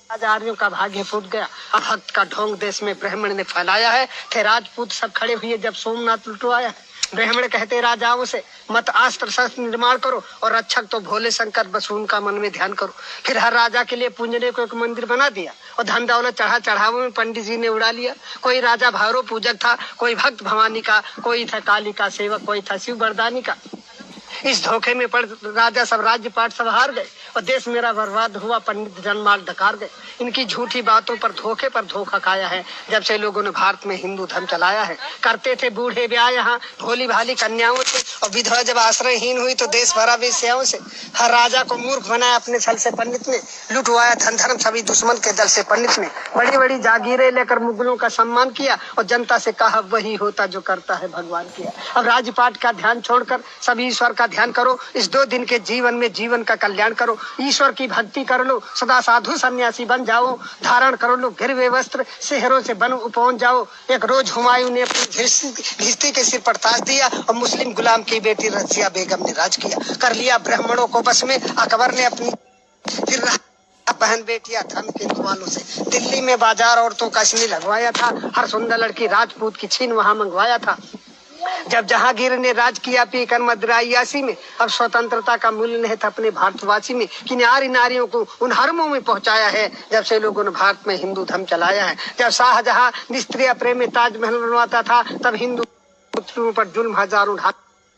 राजारियों का भाग्य फूट गया। अब भक्त का ढोंग देश में ब्राह्मण ने फैलाया है। थे राजपूत सब खड़े हुए जब सोमनाथ लुटवाया है। ब्राह्मण कहते राजाओं से मत अस्त्र शस्त्र निर्माण करो और रक्षक तो भोले शंकर, बस उनका मन में ध्यान करो। फिर हर राजा के लिए पूजने को एक मंदिर बना दिया और धन दौलत चढ़ावों में पंडित जी ने उड़ा लिया। कोई राजा भैरव पूजक था, कोई भक्त भवानी का, कोई था काली का सेवक, कोई था शिव बरदानी का। इस धोखे में पड़ राजा सब राज्य पाठ सब हार गए और देश मेरा बर्बाद हुआ। पंडित जनमाल डकार गए। इनकी झूठी बातों पर धोखा खाया है जब से लोगों ने भारत में हिंदू धर्म चलाया है। करते थे बूढ़े ब्याह यहाँ भोली भाली कन्याओं से, और विधवा जब आश्रयहीन हुई तो देश भरा वेश्याओं से। हर राजा को मूर्ख बनाया अपने छल से पंडित ने, लुटवाया धन धर्म सभी दुश्मन के दल से पंडित ने। बड़ी बड़ी जागीरें लेकर मुगलों का सम्मान किया और जनता से कहा वही होता जो करता है भगवान किया। अब राजपाट का ध्यान छोड़कर सभी ईश्वर का ध्यान करो। इस 2 दिन के जीवन में जीवन का कल्याण करो। ईश्वर की भक्ति कर लो, सदा साधु सन्यासी बन जाओ। धारण कर लो गिरवे वस्त्र, शहरों से बन पहुंच जाओ। एक रोज हुमायूं ने अपनी घिस्ती के सिर पर ताज दिया और मुस्लिम गुलाम की बेटी रजिया बेगम ने राज किया। कर लिया ब्राह्मणों को बस में अकबर ने अपनी बहन बेटियां धन के दुआलों से। दिल्ली में बाजार औरतों का इसने लगवाया था। हर सुंदर लड़की राजपूत की छीन वहां मंगवाया था। जब जहांगीर ने राज किया पीकर मदरायासी में, अब स्वतंत्रता का मूल्य नहीं था अपने भारतवासी में। कि नारियों को उन हरमों में पहुंचाया है जब से लोगों ने भारत में हिंदू धर्म चलाया है। जब शाहजहां निस्त्रीय प्रेम में ताजमहल बनवाता था तब हिंदू पुत्रों पर जुल्म हजारों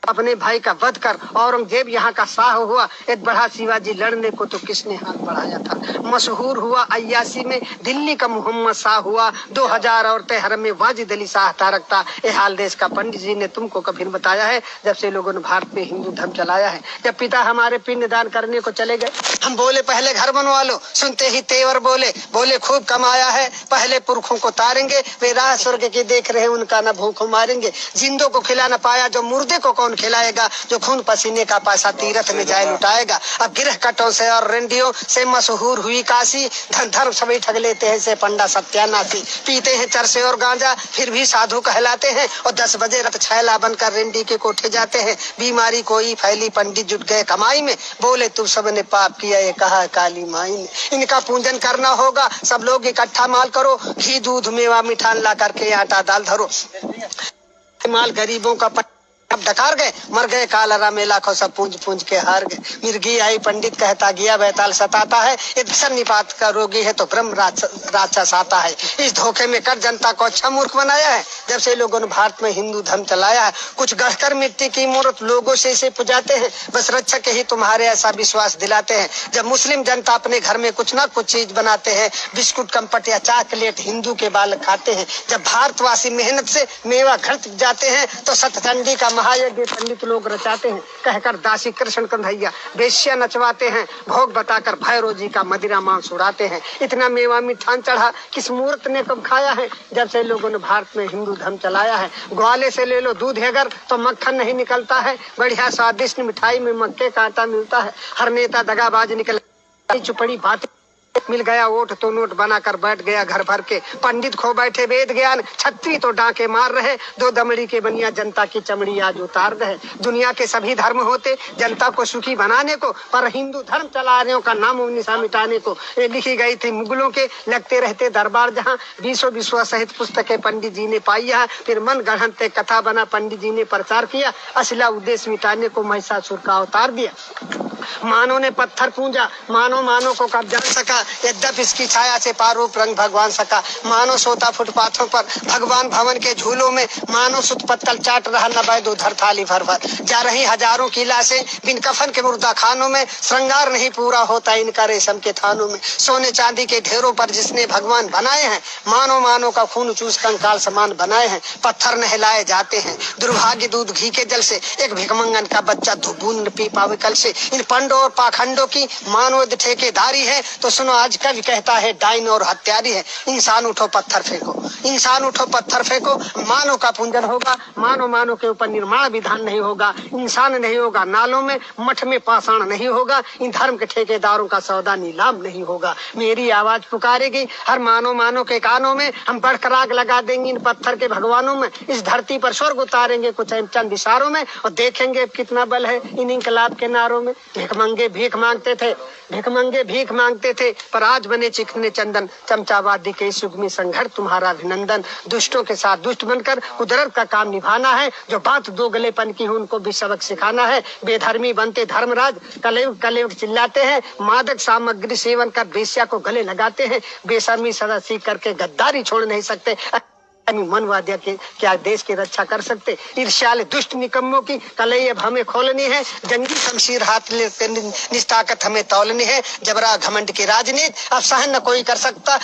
अपने भाई का वध कर औरंगजेब यहाँ का शाह हुआ। एक बढ़ा शिवाजी लड़ने को तो किसने हाथ बढ़ाया था। मशहूर हुआ 81 में दिल्ली का मोहम्मद शाह हुआ। 2000 औरतें हरम में वाजिद अली शाह था रखता। ये हाल देश का पंडित जी ने तुमको कभी बताया है जब से लोगों ने भारत में हिंदू धर्म चलाया है। जब पिता हमारे पिंड दान करने को चले गए हम बोले पहले घर बनवा लो। सुनते ही तेवर बोले खूब कमाया है, पहले पुरखों को तारेंगे। वे राह स्वर्ग की देख रहे उनका न भूखों मारेंगे। जिंदों को खिला न पाया जो मुर्दे को कौन खिलाएगा। जो खून पसीने का पैसा तीरथ में जाए लुटाएगा। अब गिरह कटों से और रेंडियों से मशहूर हुई काशी। धन धर्म सभी ठग लेते हैं से पंडा सत्यानाशी। पीते हैं चरसे और गांजा फिर भी साधु कहलाते हैं और 10 बजे रत छैला बनकर रेंडी के कोठे जाते हैं। बीमारी कोई फैली पंडित जुट गए कमाई में। बोले तू सबने पाप किया ये कहा काली माई ने। इनका पूजन करना होगा सब लोग इकट्ठा माल करो। घी दूध मेवा मिठान ला करके आटा दाल धरो। माल गरीबों का अब डकार गए मर गए कालरा में लाखों सब पूंज के हार गए। मिर्गी आई पंडित कहता गया बैताल सताता है। ये सन्निपात का रोगी है तो ब्रह्म राक्षस आता है। इस धोखे में कर जनता को अच्छा मूर्ख बनाया है जब से लोगों ने भारत में हिंदू धर्म चलाया है। कुछ गढ़कर मिट्टी की मूर्त लोगों से इसे पुजाते हैं। बस रक्षक ही तुम्हारे ऐसा विश्वास दिलाते हैं। जब मुस्लिम जनता अपने घर में कुछ ना कुछ चीज बनाते हैं, बिस्कुट कम्पट या चॉकलेट हिंदू के बालक खाते हैं। जब भारतवासी मेहनत से मेवा घर जाते हैं तो सतचंडी का महायज्ञ पंडित लोग रचाते हैं। कहकर दासी कृष्ण कन्हैया वेश्या नचवाते हैं। भोग बताकर भैरव जी का मदिरा मांस उड़ाते हैं। इतना मेवा मिठान चढ़ा किस मूर्त ने कब खाया है जब से लोगों ने भारत में हिंदू धर्म चलाया है। ग्वाले से ले लो दूध अगर तो मक्खन नहीं निकलता है। बढ़िया स्वादिष्ट मिठाई में मक्के का आटा मिलता है। हर नेता दगाबाज निकल चुपड़ी बात मिल गया वोट तो नोट बनाकर बैठ गया घर भर के। पंडित खो बैठे वेद ज्ञान छत्री तो डांके मार रहे। 2 दमड़ी के बनिया जनता की चमड़ी आज उतार रहे। दुनिया के सभी धर्म होते जनता को सुखी बनाने को, पर हिंदू धर्म चलाने का नाम निशा मिटाने को। ये लिखी गई थी मुगलों के लगते रहते दरबार जहाँ। 20 विश्व सहित पुस्तकें पंडित जी ने पाई है। फिर मन गढ़ंते कथा बना पंडित जी ने प्रचार किया। असला उद्देश्य मिटाने को महिषासुर का अवतार दिया। मानो ने पत्थर पूजा मानो को कब जान सका। यद्यप इसकी छाया से पारूप रंग भगवान सका। मानो सोता फुटपाथों पर भगवान भवन के झूलों में। मानो सुत पत्तल चाट रहा न बैद उधर थाली भर भर। जा रही हजारों की लाशें बिन कफन के मुर्दा खानों में। श्रृंगार नहीं पूरा होता इनका रेशम के थानों में। सोने चांदी के ढेरों पर जिसने भगवान बनाए हैं। मानो का खून चूस कंकाल समान बनाए हैं। पत्थर नहलाए जाते हैं दुर्भाग्य दूध घी के जल से। एक भिखमंगन का बच्चा धुबून पी पावे कल से। इन पंडों और पाखंडों की मानो ठेकेदारी है तो सुनो आज कवि कहता है डाइन और हत्यारी है। इंसान उठो पत्थर फेंको, इंसान उठो पत्थर फेंको। मानो का पूजन होगा मानो के ऊपर निर्माण विधान नहीं होगा। इंसान नहीं होगा नालों में, मठ में पाषाण नहीं होगा। इन धर्म के ठेकेदारों का सौदा नीलाम नहीं होगा। मेरी आवाज पुकारेगी हर मानो के कानों में। हम बढ़कर आग लगा देंगे इन पत्थर के भगवानों में। इस धरती पर स्वर्ग उतारेंगे कुछ चंद इशारों में और देखेंगे कितना बल है इन इंकलाब के नारों में। भिखमंगे भीख मांगते थे, भिखमंगे भीख मांगते थे, पर आज बने चिकने चंदन। चमचावादी के इस युग में संघर्ष तुम्हारा अभिनंदन। दुष्टों के साथ दुष्ट बनकर कुदरत का काम निभाना है। जो बात दो गलेपन की है उनको भी सबक सिखाना है। बेधर्मी बनते धर्मराज, कलयुग कलयुग चिल्लाते हैं। मादक सामग्री सेवन कर वेश्या को गले लगाते हैं। बेशर्मी सदा सीख करके गद्दारी छोड़ नहीं सकते। मनवादिया के क्या देश की रक्षा कर सकते। ईर्ष्याले दुष्ट निकम्मों की कलई अब हमें खोलनी है। जंगी शमशीर हाथ लेकर निज ताकत हमें तौलनी है। जबरा घमंड की राजनीति अब सहन न कोई कर सकता।